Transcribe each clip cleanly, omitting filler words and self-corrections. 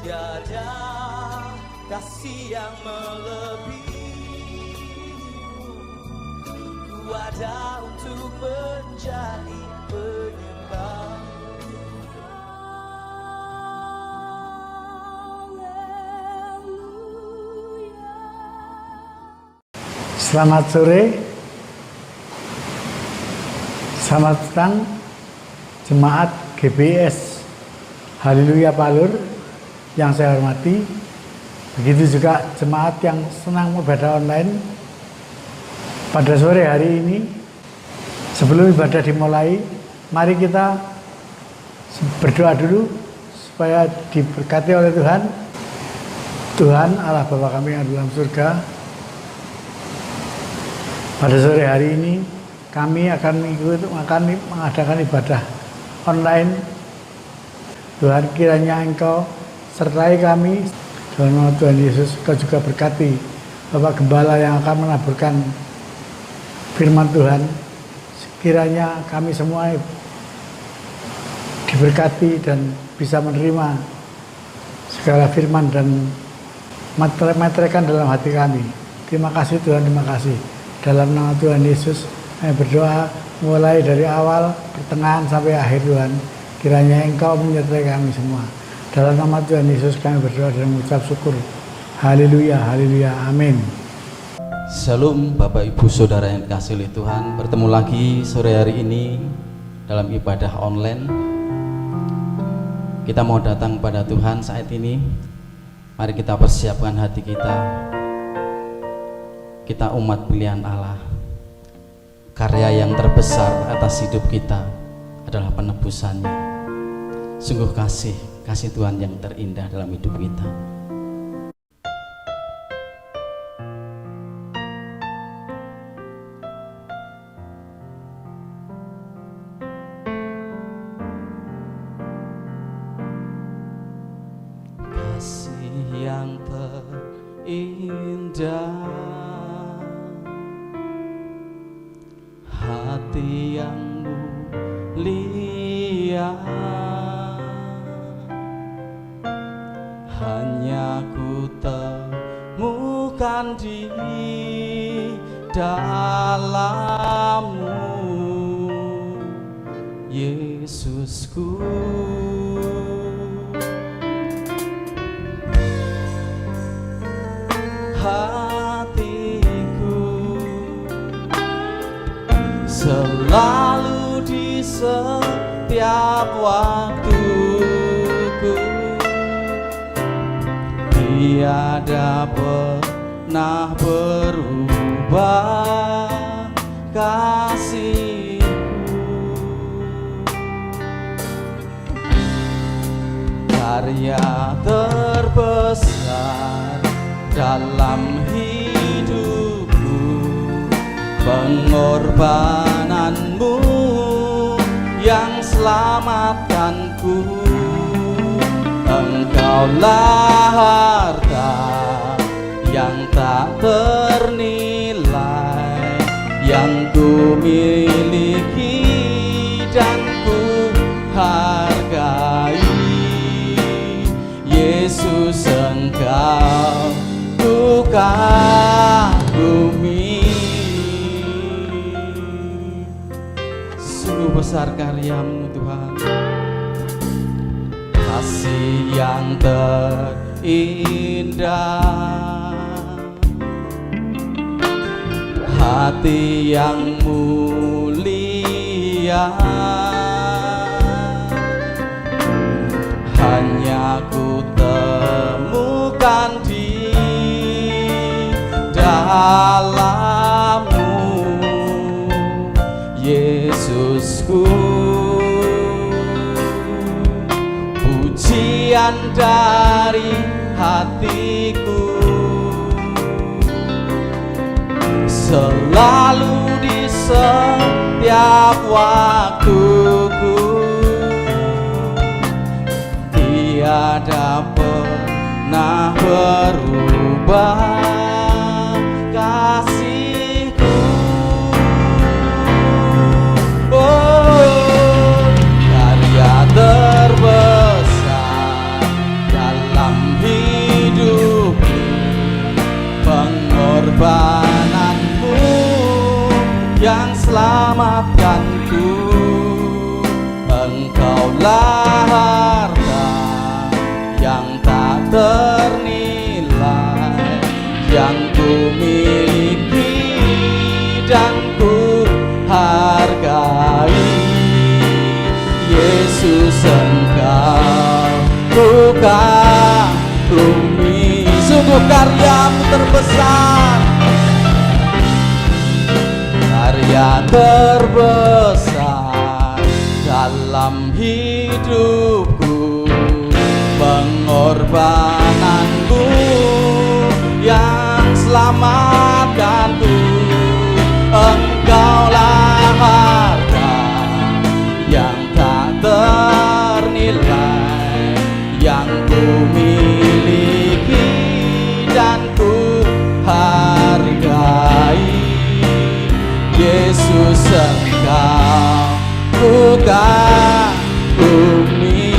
Tiada kasih yang melebihimu. Ku ada untuk menjadi penyembah. Selamat sore, selamat datang jemaat GBS Haleluya Palur yang saya hormati. Begitu juga jemaat yang senang beribadah online. Pada sore hari ini, sebelum ibadah dimulai, mari kita berdoa dulu supaya diberkati oleh Tuhan. Tuhan Allah Bapa kami yang dalam surga, pada sore hari ini kami akan mengadakan ibadah online. Tuhan, kiranya Engkau sertai kami. Dalam nama Tuhan Yesus, Engkau juga berkati Bapak Gembala yang akan menaburkan firman Tuhan. Kiranya kami semua diberkati dan bisa menerima segala firman dan meteraikan dalam hati kami. Terima kasih Tuhan, terima kasih. Dalam nama Tuhan Yesus, kami berdoa mulai dari awal, pertengahan sampai akhir Tuhan. Kiranya Engkau menyertai kami semua. Dalam nama Tuhan Yesus kami berdoa dan mengucap syukur. Haleluya, haleluya, amin. Shalom Bapak Ibu Saudara yang dikasihi oleh Tuhan. Bertemu lagi sore hari ini dalam ibadah online. Kita mau datang pada Tuhan saat ini. Mari kita persiapkan hati kita. Kita umat pilihan Allah. Karya yang terbesar atas hidup kita adalah penebusannya. Sungguh kasih Tuhan yang terindah dalam hidup kita. Kasih yang terindah, hati yang mulia, hanya ku temukan di dalam-Mu, Yesusku. Hatiku selalu di setiap waktuku, tiada pernah berubah kasih-Mu. Karya terbesar dalam hidupku, pengorbanan-Mu yang selamatkanku. Engkaulah harta yang tak ternilai, yang ku miliki dan ku hargai. Yesus, Engkau ku kagumi. Sungguh besar karya-Mu Tuhan. Kasih yang terindah, hati yang mulia, hanya ku temukan di dalam-Mu, Yesusku. Pujian dari hatiku selalu di setiap waktuku, tiada pernah berubah kasih-Ku. Oh, karya terbesar dalam Engkau bukan bumi. Sungguh karyamu terbesar, karya terbesar dalam hidupku, pengorbananmu yang selamatkanku. Engkaulah harta yang tak ternilai, yang ku miliki dan ku hargai. Yesus, Engkau bukan bumi.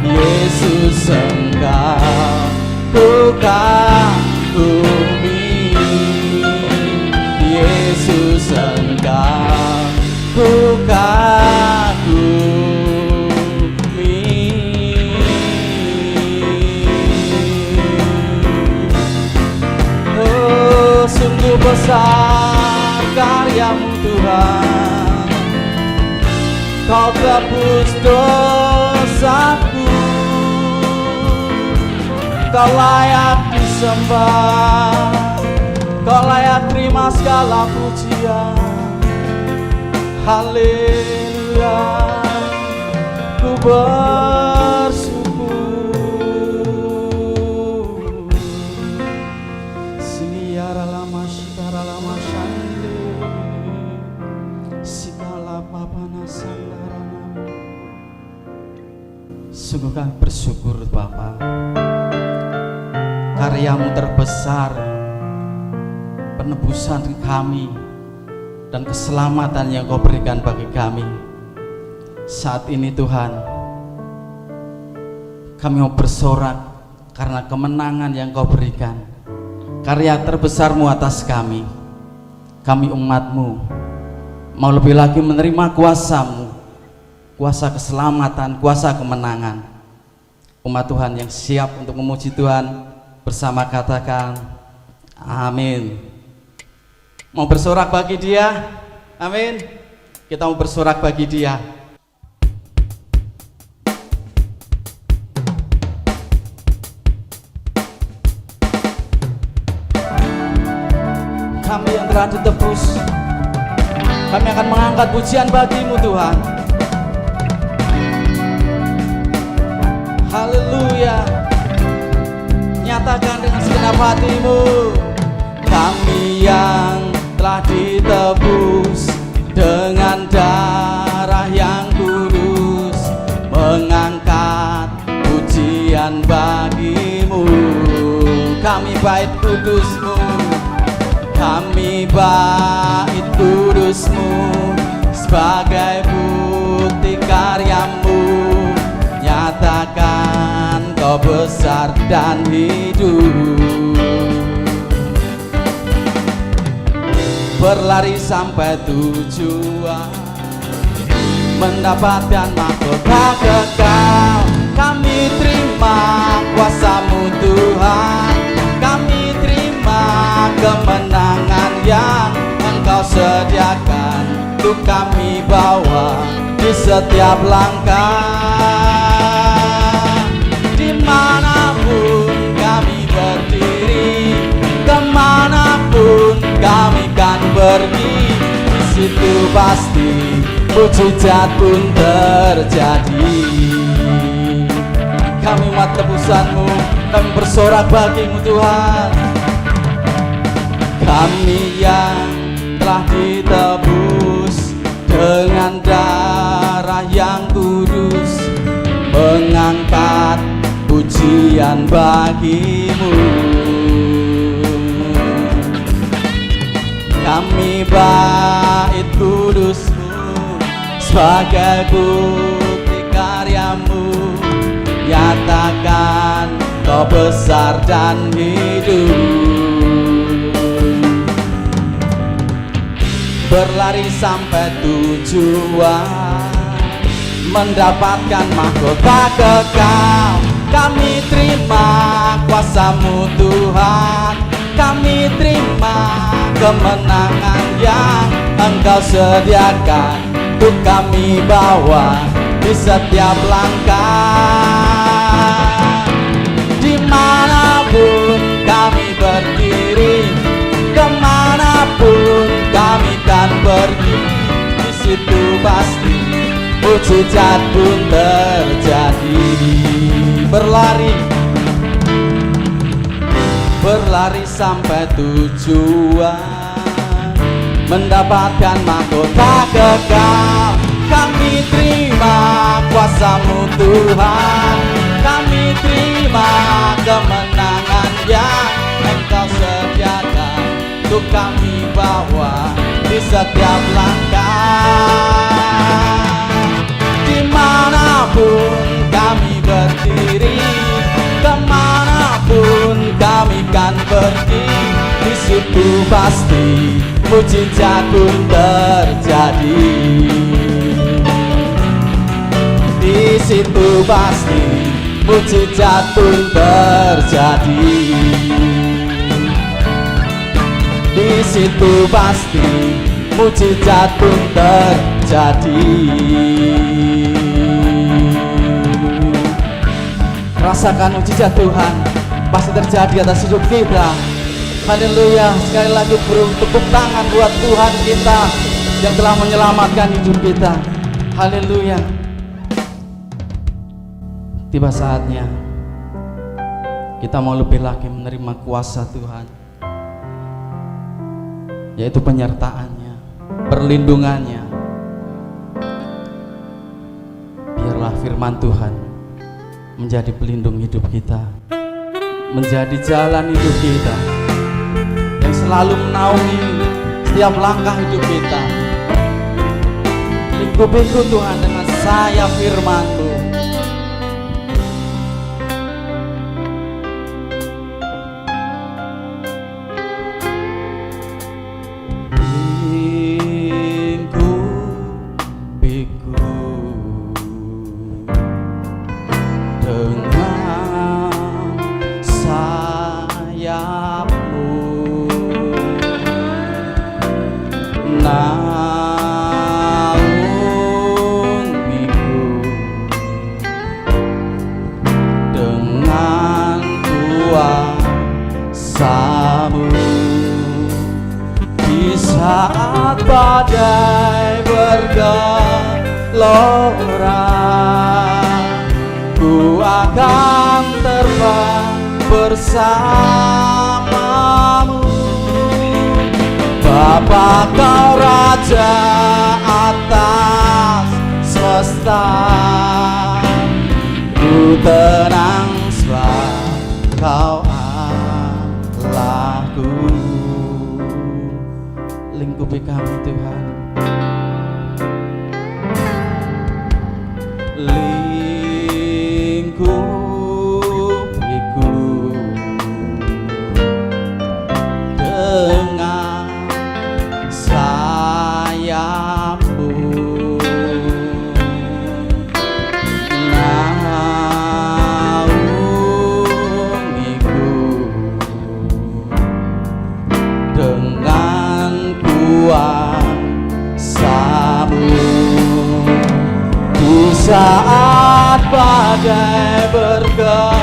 Yesus, Engkau bukan bumi. Yesus, Engkau bukan bumi. Oh, sungguh besar karyamu Tuhan, Kau tebus dosaku, Kau layak disembah, Kau layak terima segala pujian. Haleluya, ku bersyukur. Siniara lama shikara lama shande, sikala papana sanggarana. Sungguh kami bersyukur Bapa, karyamu terbesar, penebusan kami dan keselamatan yang Kau berikan bagi kami. Saat ini Tuhan, kami mau bersorak karena kemenangan yang Kau berikan, karya terbesar-Mu atas kami. Kami umat-Mu mau lebih lagi menerima kuasa-Mu, kuasa keselamatan, kuasa kemenangan. Umat Tuhan yang siap untuk memuji Tuhan bersama katakan amin. Mau bersorak bagi Dia? Amin. Kita mau bersorak bagi Dia. Kami yang telah ditebus, kami akan mengangkat pujian bagi-Mu Tuhan. Haleluya. Nyatakan dengan segenap hati-Mu, kami yang telah ditebus dengan darah yang kudus, mengangkat pujian bagi-Mu. Kami bait kudus-Mu, kami bait kudus-Mu, sebagai bukti karya-Mu. Nyatakan Kau besar dan hidup. Berlari sampai tujuan, mendapatkan mahkota kekal. Kami terima kuasa-Mu Tuhan, kami terima kemenangan yang Engkau sediakan untuk kami bawa di setiap langkah. Dimanapun kami berdiri, kemanapun kami kan pergi, di situ pasti mujizat pun terjadi. Kami umat tebusan-Mu, kami bersorak bagi-Mu Tuhan. Kami yang telah ditebus dengan darah yang kudus, mengangkat pujian bagi-Mu. Kami bait kudus-Mu, sebagai bukti karya-Mu. Nyatakan Kau besar dan hidup. Berlari sampai tujuan, mendapatkan mahkota kekal. Kami terima kuasa-Mu Tuhan, kami terima kemenangan yang Engkau sediakan untuk kami bawa di di setiap langkah. Dimanapun kami berdiri, kemanapun kami kan pergi, di situ pasti mujizat pun terjadi. Berlari sampai tujuan, mendapatkan mahkota kekal. Kami terima kuasa-Mu Tuhan, kami terima kemenangan yang Engkau sediakan untuk kami bawa di setiap langkah. Dimanapun kami berdiri, kemanapun kami kan pergi, di situ pasti mujizat pun terjadi. Di situ pasti mujizat pun terjadi. Di situ pasti mujizat pun terjadi. Rasakan mujizat Tuhan pasti terjadi atas hidup kita. Haleluya. Sekali lagi beri tepuk tangan buat Tuhan kita yang telah menyelamatkan hidup kita. Haleluya. Tiba saatnya kita mau lebih lagi menerima kuasa Tuhan, yaitu penyertaannya, perlindungannya. Biarlah firman Tuhan menjadi pelindung hidup kita, menjadi jalan hidup kita yang selalu menaungi setiap langkah hidup kita. Lingkupiku Tuhan dengan sayap firman-Mu. Saat badai bergelora, ku akan terbang bersamamu. Bapa, Kau Raja atas semesta, ku tenang sebab Kau Allahku. Lingkupi kami Tuhan, lingkupiku dengan sayap-Mu, naungiku dengan kuasa-Mu. Di saat badai bergelora,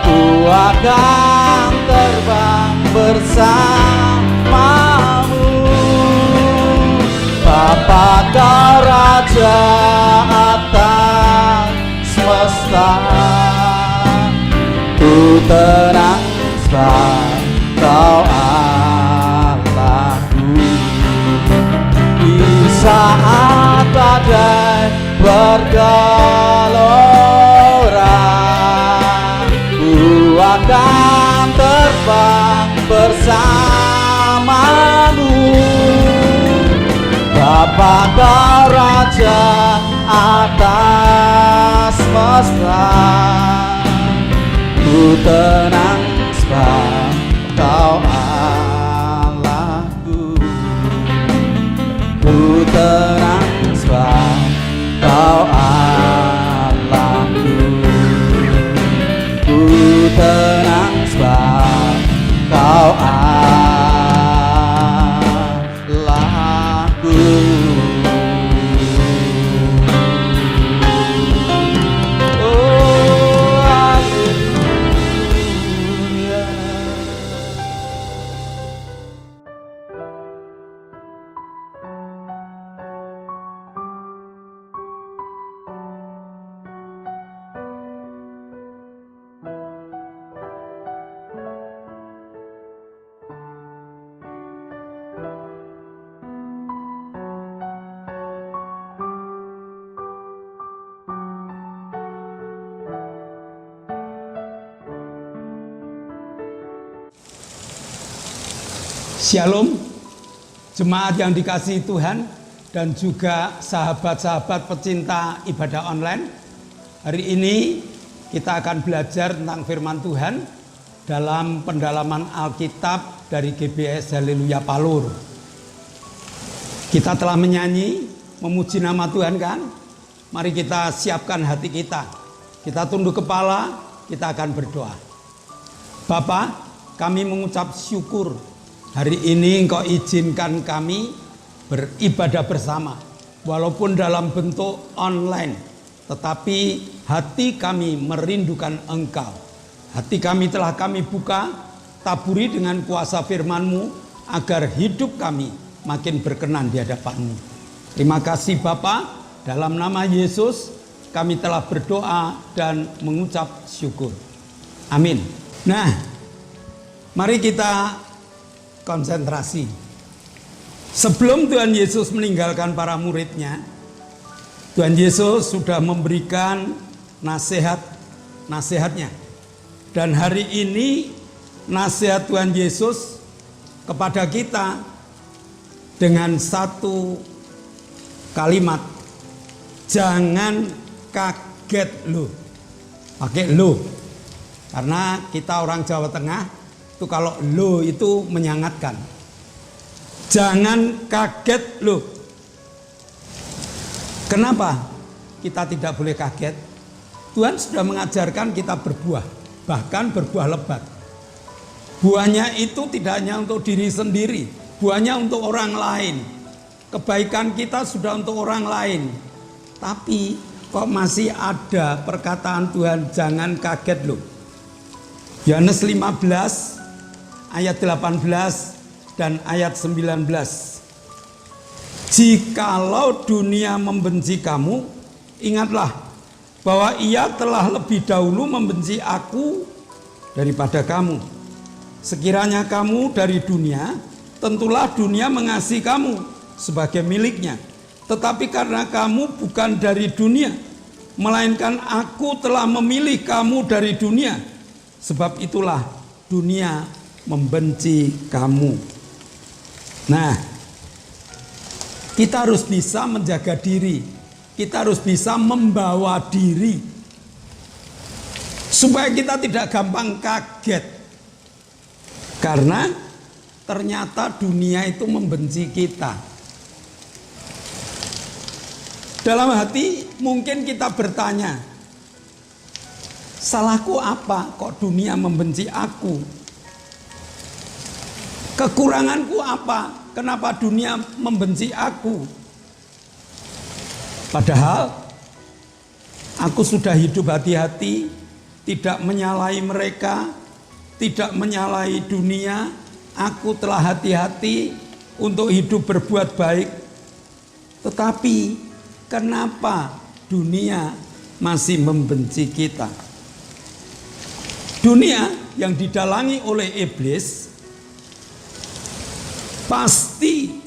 ku akan terbang bersamamu. Bapa, Kau Raja atas semesta, ku tenang sebab Kau Allahku. Di saat badai bergelora, ku akan terbang bersamamu. Bapa, Kau Raja atas semesta, ku tenang sebab Kau Allahku. Ku tenang sebab Kau Allahku. Ku tenang sebab Kau Allahku. Shalom, jemaat yang dikasihi Tuhan dan juga sahabat-sahabat pecinta ibadah online. Hari ini kita akan belajar tentang firman Tuhan dalam pendalaman Alkitab dari GBS Haleluya Palur. Kita telah menyanyi, memuji nama Tuhan kan? Mari kita siapkan hati kita. Kita tunduk kepala, kita akan berdoa. Bapa, kami mengucap syukur hari ini Engkau izinkan kami beribadah bersama. Walaupun dalam bentuk online, tetapi hati kami merindukan Engkau. Hati kami telah kami buka, taburi dengan kuasa firman-Mu, agar hidup kami makin berkenan di hadapan-Mu. Terima kasih Bapa, dalam nama Yesus kami telah berdoa dan mengucap syukur. Amin. Nah, mari kita konsentrasi. Sebelum Tuhan Yesus meninggalkan para muridnya, Tuhan Yesus sudah memberikan nasihatnya. Dan hari ini nasihat Tuhan Yesus kepada kita dengan satu kalimat, jangan kaget lo. Pakai lo, karena kita orang Jawa Tengah itu kalau lo itu menyangatkan. Jangan kaget lo. Kenapa kita tidak boleh kaget? Tuhan sudah mengajarkan kita berbuah, bahkan berbuah lebat. Buahnya itu tidak hanya untuk diri sendiri, buahnya untuk orang lain. Kebaikan kita sudah untuk orang lain. Tapi kok masih ada perkataan Tuhan, jangan kaget lo. Yohanes 15 ayat 18 dan ayat 19. Jikalau dunia membenci kamu, ingatlah bahwa ia telah lebih dahulu membenci aku daripada kamu. Sekiranya kamu dari dunia, tentulah dunia mengasihi kamu sebagai miliknya. Tetapi karena kamu bukan dari dunia, melainkan aku telah memilih kamu dari dunia, sebab itulah dunia membenci kamu. Nah, kita harus bisa menjaga diri. Kita harus bisa membawa diri supaya kita tidak gampang kaget. Karena ternyata dunia itu membenci kita. Dalam hati mungkin kita bertanya, salahku apa kok dunia membenci aku? Kekuranganku apa? Kenapa dunia membenci aku? Padahal aku sudah hidup hati-hati, tidak menyalahi mereka, tidak menyalahi dunia. Aku telah hati-hati untuk hidup berbuat baik. Tetapi kenapa dunia masih membenci kita? Dunia yang didalangi oleh iblis pasti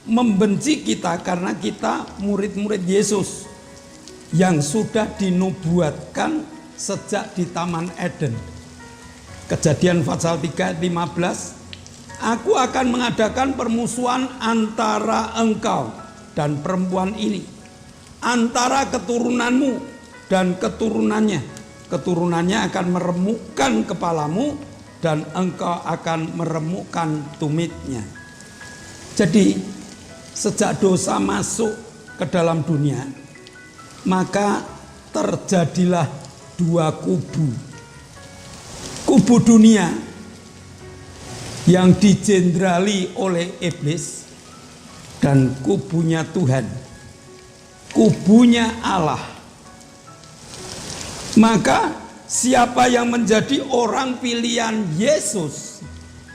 membenci kita karena kita murid-murid Yesus yang sudah dinubuatkan sejak di Taman Eden. Kejadian pasal 3 ayat 15, aku akan mengadakan permusuhan antara engkau dan perempuan ini, antara keturunanmu dan keturunannya. Keturunannya akan meremukkan kepalamu dan engkau akan meremukkan tumitnya. Jadi sejak dosa masuk ke dalam dunia, maka terjadilah dua kubu. Kubu dunia yang dijenderali oleh iblis dan kubunya Tuhan, kubunya Allah. Maka siapa yang menjadi orang pilihan Yesus,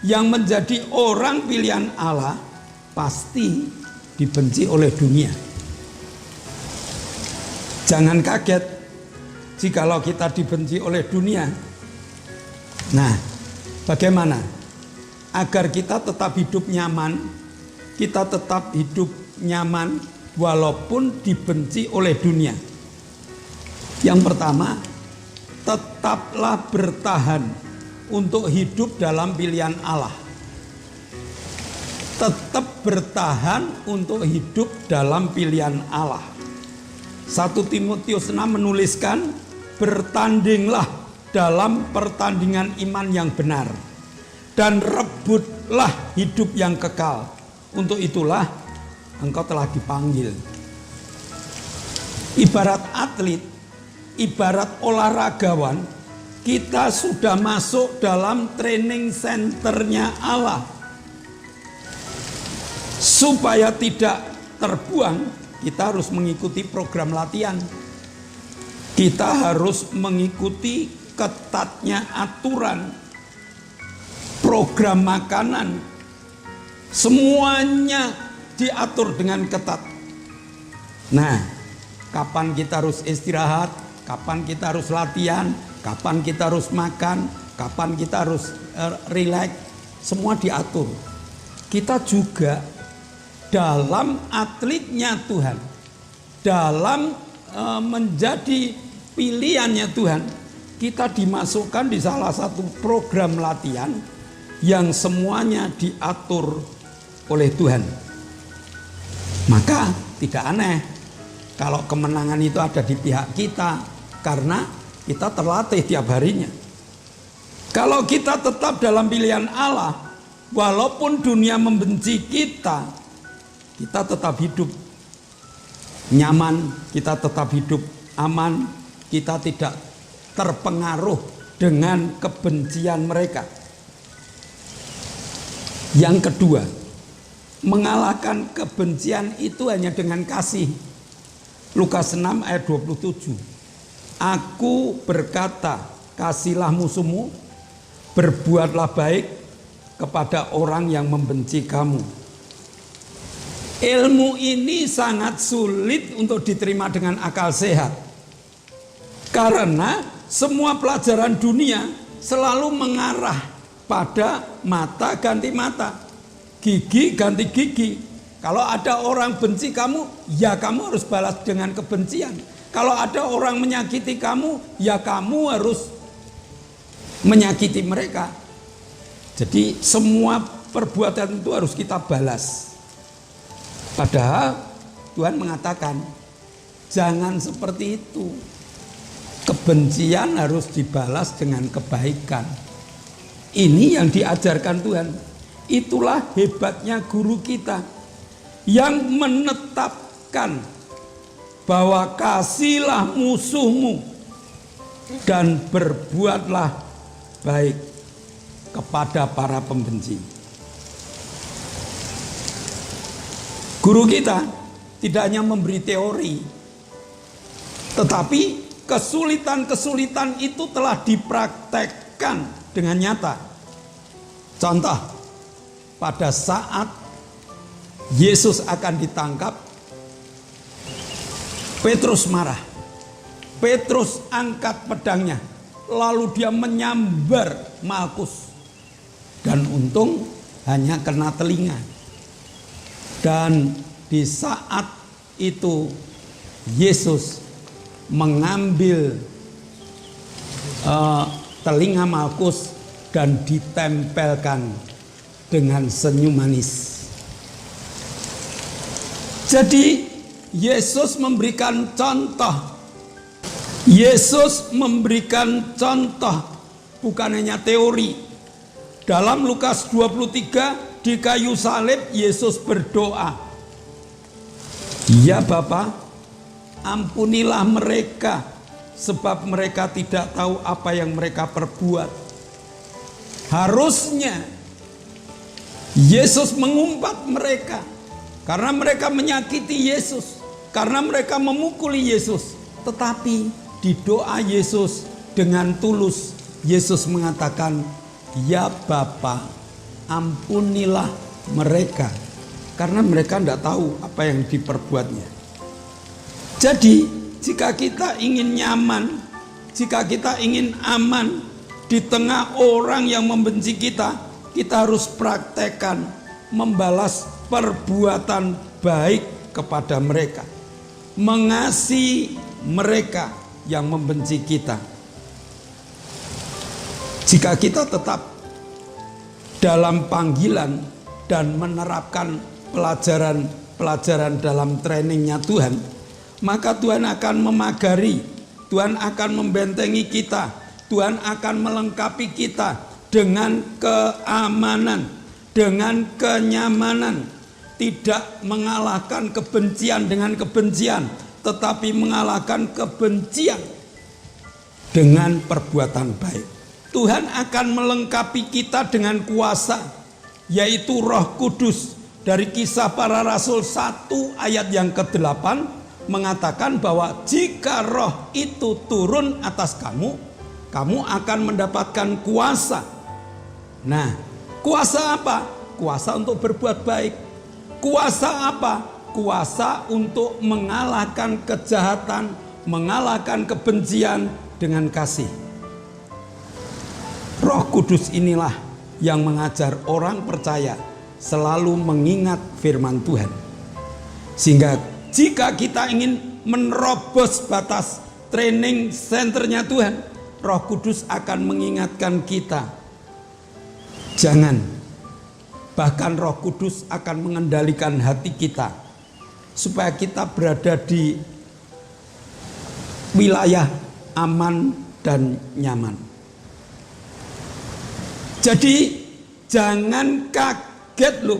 yang menjadi orang pilihan Allah, pasti dibenci oleh dunia. Jangan kaget jikalau kita dibenci oleh dunia. Nah, bagaimana agar kita tetap hidup nyaman? Kita tetap hidup nyaman walaupun dibenci oleh dunia. Yang pertama, tetaplah bertahan untuk hidup dalam pilihan Allah. tetap bertahan untuk hidup dalam pilihan Allah. 1 Timotius 6 menuliskan, bertandinglah dalam pertandingan iman yang benar dan rebutlah hidup yang kekal. Untuk itulah engkau telah dipanggil. Ibarat atlet, ibarat olahragawan, kita sudah masuk dalam training centernya Allah. Supaya tidak terbuang, kita harus mengikuti program latihan. Kita harus mengikuti ketatnya aturan, program makanan. Semuanya diatur dengan ketat. Nah, kapan kita harus istirahat, kapan kita harus latihan, kapan kita harus makan, kapan kita harus rileks, semua diatur. Kita juga dalam atletnya Tuhan, dalam menjadi pilihannya Tuhan, kita dimasukkan di salah satu program latihan yang semuanya diatur oleh Tuhan. Maka tidak aneh kalau kemenangan itu ada di pihak kita, karena kita terlatih tiap harinya. Kalau kita tetap dalam pilihan Allah, walaupun dunia membenci kita, kita tetap hidup nyaman, kita tetap hidup aman, kita tidak terpengaruh dengan kebencian mereka. Yang kedua, mengalahkan kebencian itu hanya dengan kasih. Lukas 6 ayat 27. Aku berkata, kasihilah musuhmu, berbuatlah baik kepada orang yang membenci kamu. Ilmu ini sangat sulit untuk diterima dengan akal sehat. Karena semua pelajaran dunia selalu mengarah pada mata ganti mata, gigi ganti gigi. Kalau ada orang benci kamu, ya kamu harus balas dengan kebencian. Kalau ada orang menyakiti kamu, ya kamu harus menyakiti mereka. Jadi semua perbuatan itu harus kita balas. Padahal Tuhan mengatakan, jangan seperti itu. Kebencian harus dibalas dengan kebaikan. Ini yang diajarkan Tuhan. Itulah hebatnya guru kita yang menetapkan bahwa kasihilah musuhmu dan berbuatlah baik kepada para pembenci. Guru kita tidak hanya memberi teori, tetapi kesulitan-kesulitan itu telah dipraktekkan dengan nyata. Contoh, pada saat Yesus akan ditangkap, Petrus marah. Petrus angkat pedangnya, lalu dia menyambar Malkus. Dan untung hanya kena telinga. Dan di saat itu Yesus mengambil telinga Malkus dan ditempelkan dengan senyum manis. Jadi Yesus memberikan contoh. Yesus memberikan contoh, bukan hanya teori. Dalam Lukas 23 di kayu salib Yesus berdoa, "Ya Bapa, ampunilah mereka, sebab mereka tidak tahu apa yang mereka perbuat." Harusnya Yesus mengumpat mereka karena mereka menyakiti Yesus, karena mereka memukuli Yesus. Tetapi di doa Yesus dengan tulus, Yesus mengatakan, "Ya Bapa, ampunilah mereka, karena mereka tidak tahu apa yang diperbuatnya." Jadi jika kita ingin nyaman, jika kita ingin aman di tengah orang yang membenci kita, kita harus praktekkan membalas perbuatan baik kepada mereka, mengasihi mereka yang membenci kita. Jika kita tetap dalam panggilan dan menerapkan pelajaran dalam trainingnya Tuhan, maka Tuhan akan memagari, Tuhan akan membentengi kita, Tuhan akan melengkapi kita dengan keamanan, dengan kenyamanan, tidak mengalahkan kebencian dengan kebencian, tetapi mengalahkan kebencian dengan perbuatan baik. Tuhan akan melengkapi kita dengan kuasa, yaitu Roh Kudus. Dari Kisah Para Rasul 1 ayat yang ke-8 mengatakan bahwa jika Roh itu turun atas kamu, kamu akan mendapatkan kuasa. Nah, kuasa apa? Kuasa untuk berbuat baik. Kuasa apa? Kuasa untuk mengalahkan kejahatan, mengalahkan kebencian dengan kasih. Roh Kudus inilah yang mengajar orang percaya selalu mengingat firman Tuhan. Sehingga jika kita ingin menerobos batas training centernya Tuhan, Roh Kudus akan mengingatkan kita. Jangan. Bahkan Roh Kudus akan mengendalikan hati kita supaya kita berada di wilayah aman dan nyaman. Jadi jangan kaget loh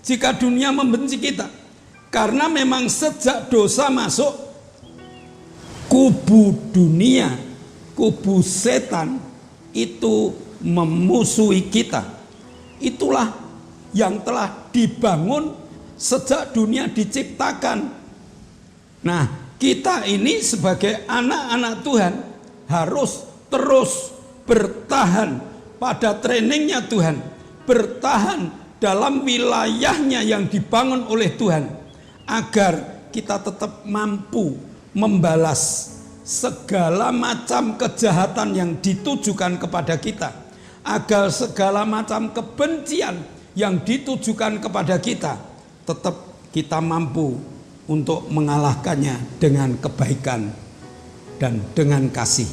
jika dunia membenci kita, karena memang sejak dosa masuk, kubu dunia, kubu setan itu memusuhi kita. Itulah yang telah dibangun sejak dunia diciptakan. Nah, kita ini sebagai anak-anak Tuhan harus terus bertahan pada trainingnya Tuhan, bertahan dalam wilayahnya yang dibangun oleh Tuhan, agar kita tetap mampu membalas segala macam kejahatan yang ditujukan kepada kita, agar segala macam kebencian yang ditujukan kepada kita tetap kita mampu untuk mengalahkannya dengan kebaikan dan dengan kasih.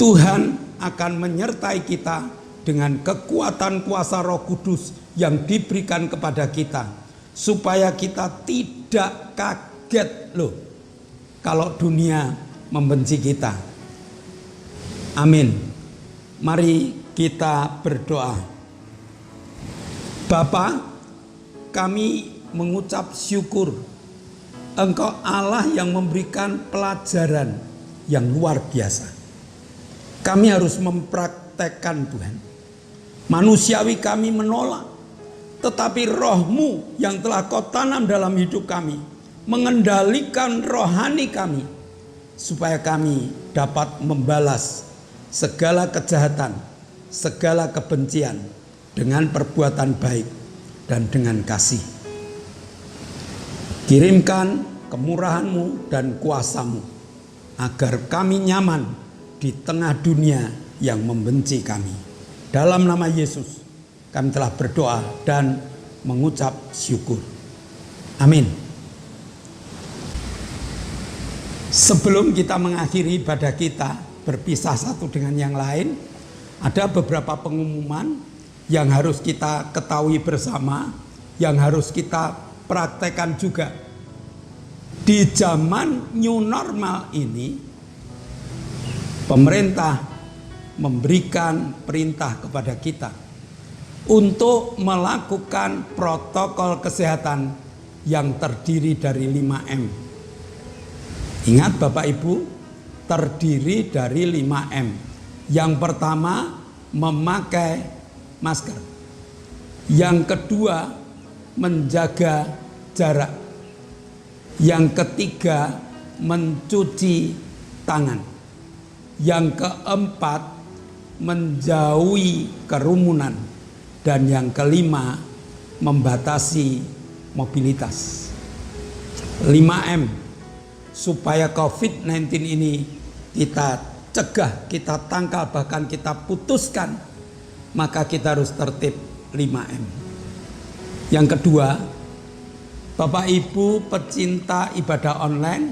Tuhan akan menyertai kita dengan kekuatan kuasa Roh Kudus yang diberikan kepada kita, supaya kita tidak kaget loh kalau dunia membenci kita. Amin. Mari kita berdoa. Bapa, kami mengucap syukur Engkau Allah yang memberikan pelajaran yang luar biasa. Kami harus mempraktekkan Tuhan. Manusiawi kami menolak, tetapi Roh-Mu yang telah Kau tanam dalam hidup kami mengendalikan rohani kami, supaya kami dapat membalas segala kejahatan, segala kebencian dengan perbuatan baik dan dengan kasih. Kirimkan kemurahan-Mu dan kuasa-Mu agar kami nyaman di tengah dunia yang membenci kami. Dalam nama Yesus kami telah berdoa dan mengucap syukur. Amin. Sebelum kita mengakhiri ibadah kita, berpisah satu dengan yang lain, ada beberapa pengumuman yang harus kita ketahui bersama, yang harus kita praktekkan juga. Di zaman new normal ini, pemerintah memberikan perintah kepada kita untuk melakukan protokol kesehatan yang terdiri dari 5M. Ingat Bapak Ibu, terdiri dari 5M. Yang pertama, memakai masker. Yang kedua, menjaga jarak. Yang ketiga, mencuci tangan. Yang keempat, menjauhi kerumunan. Dan yang kelima, membatasi mobilitas. 5M, supaya COVID-19 ini kita cegah, kita tangkal, bahkan kita putuskan, maka kita harus tertib 5M. Yang kedua, Bapak Ibu pecinta ibadah online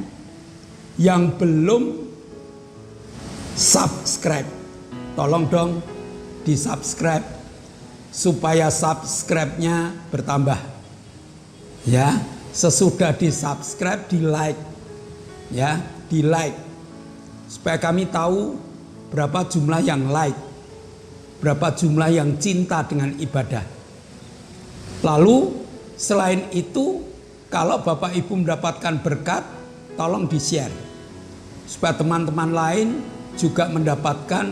yang belum subscribe, tolong dong di subscribe supaya subscribe-nya bertambah. Ya, sesudah di-subscribe, di-like. Ya, di-like. Supaya kami tahu berapa jumlah yang like, berapa jumlah yang cinta dengan ibadah. Lalu selain itu, kalau Bapak Ibu mendapatkan berkat, tolong di-share. Supaya teman-teman lain juga mendapatkan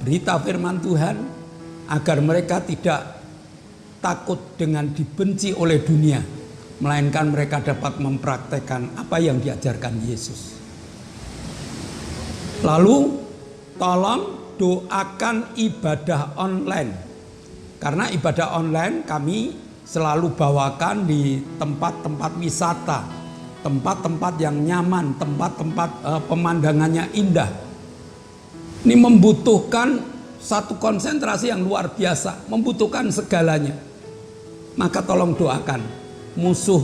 berita firman Tuhan, agar mereka tidak takut dengan dibenci oleh dunia, melainkan mereka dapat mempraktekkan apa yang diajarkan Yesus. Lalu tolong doakan ibadah online, karena ibadah online kami selalu bawakan di tempat-tempat wisata, tempat-tempat yang nyaman, tempat-tempat pemandangannya indah. Ini membutuhkan satu konsentrasi yang luar biasa, membutuhkan segalanya. Maka tolong doakan. Musuh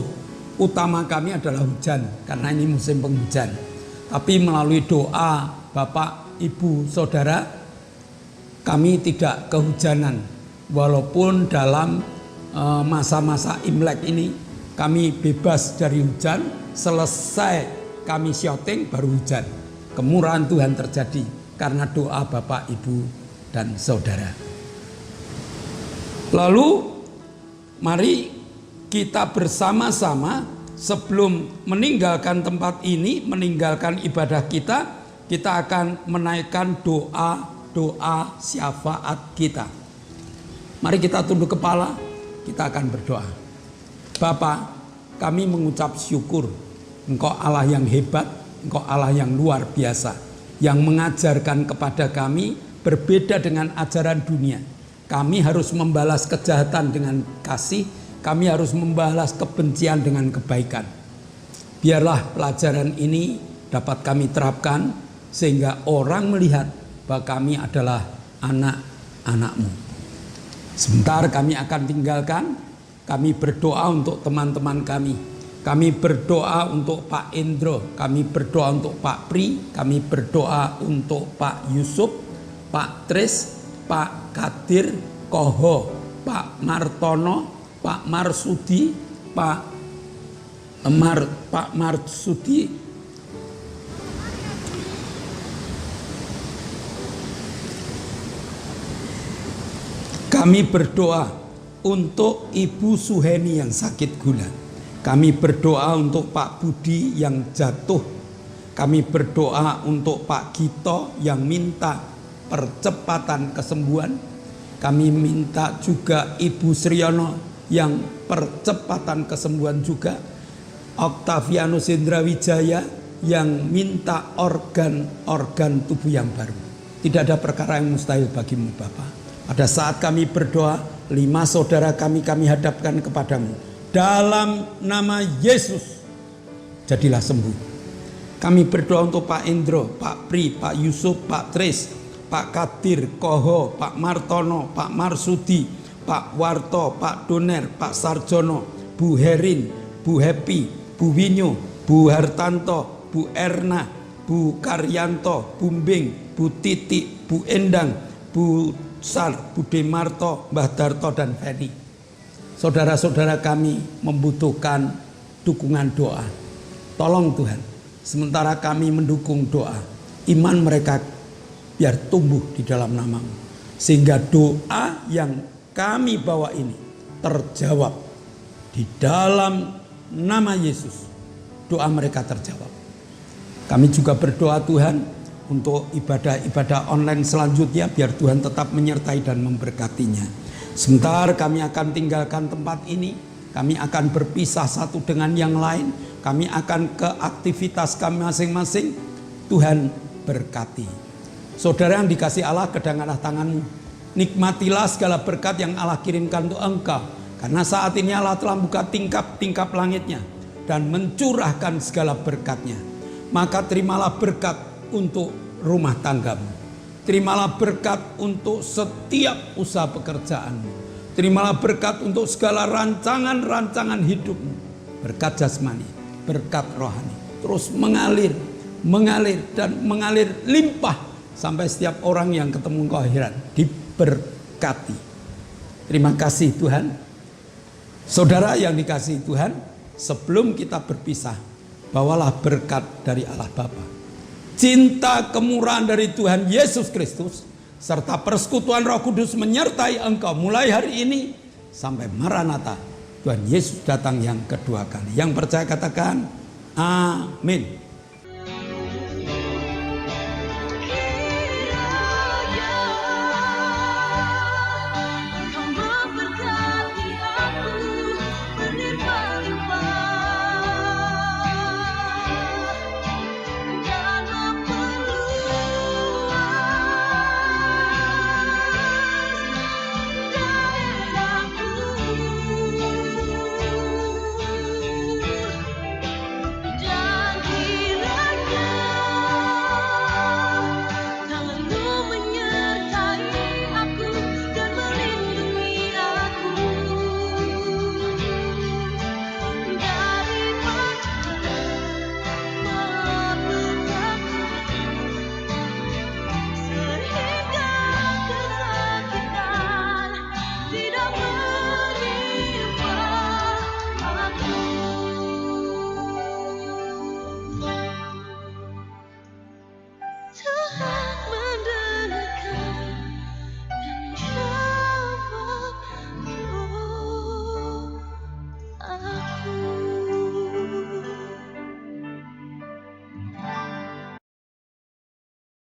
utama kami adalah hujan, karena ini musim penghujan. Tapi melalui doa Bapak, Ibu, Saudara, kami tidak kehujanan. Walaupun dalam masa-masa Imlek ini kami bebas dari hujan, selesai kami syuting baru hujan. Kemurahan Tuhan terjadi karena doa Bapak, Ibu, dan Saudara. Lalu mari kita bersama-sama sebelum meninggalkan tempat ini, meninggalkan ibadah kita akan menaikkan doa syafaat kita. Mari kita tunduk kepala, kita akan berdoa. Bapa, kami mengucap syukur, Engkau Allah yang hebat, Engkau Allah yang luar biasa, yang mengajarkan kepada kami berbeda dengan ajaran dunia. Kami harus membalas kejahatan dengan kasih, kami harus membalas kebencian dengan kebaikan. Biarlah pelajaran ini dapat kami terapkan, sehingga orang melihat bahwa kami adalah anak-anak-Mu. Sebentar kami akan tinggalkan, kami berdoa untuk teman-teman kami. Kami berdoa untuk Pak Indro, kami berdoa untuk Pak Pri, kami berdoa untuk Pak Yusuf, Pak Tris, Pak Kadir, Koho, Pak Martono, Pak Marsudi, Pak Marsudi, kami berdoa untuk Ibu Suheni yang sakit gula. Kami berdoa untuk Pak Budi yang jatuh. Kami berdoa untuk Pak Gito yang minta percepatan kesembuhan. Kami minta juga Ibu Sriono yang percepatan kesembuhan juga. Octavianus Indrawijaya yang minta organ tubuh yang baru. Tidak ada perkara yang mustahil bagimu Bapa. Pada saat kami berdoa, 5 saudara kami hadapkan kepadamu. Dalam nama Yesus, jadilah sembuh. Kami berdoa untuk Pak Indro, Pak Pri, Pak Yusuf, Pak Tris, Pak Kadir, Koho, Pak Martono, Pak Marsudi, Pak Warto, Pak Doner, Pak Sarjono, Bu Herin, Bu Happy, Bu Winyo, Bu Hartanto, Bu Erna, Bu Karyanto, Bu Mbing, Bu Titi, Bu Endang, Bu Sar, Bu Demarto, Mbah Darto, dan Ferry. Saudara-saudara kami membutuhkan dukungan doa. Tolong Tuhan, sementara kami mendukung doa, iman mereka biar tumbuh di dalam nama-Mu. Sehingga doa yang kami bawa ini terjawab di dalam nama Yesus. Doa mereka terjawab. Kami juga berdoa Tuhan untuk ibadah-ibadah online selanjutnya, biar Tuhan tetap menyertai dan memberkatinya. Sebentar kami akan tinggalkan tempat ini, kami akan berpisah satu dengan yang lain, kami akan ke aktivitas kami masing-masing. Tuhan berkati. Saudara yang dikasih Allah, kedangkanlah tanganmu. Nikmatilah segala berkat yang Allah kirimkan untuk engkau. Karena saat ini Allah telah buka tingkap-tingkap langitnya dan mencurahkan segala berkatnya. Maka terimalah berkat untuk rumah tanggamu. Terimalah berkat untuk setiap usaha pekerjaanmu. Terimalah berkat untuk segala rancangan-rancangan hidupmu. Berkat jasmani, berkat rohani. Terus mengalir dan mengalir limpah. Sampai setiap orang yang ketemu engkau heran. Diberkati. Terima kasih Tuhan. Saudara yang dikasihi Tuhan, sebelum kita berpisah, bawalah berkat dari Allah Bapa, cinta kemurahan dari Tuhan Yesus Kristus, serta persekutuan Roh Kudus menyertai engkau mulai hari ini sampai Maranatha, Tuhan Yesus datang yang kedua kali. Yang percaya katakan amin.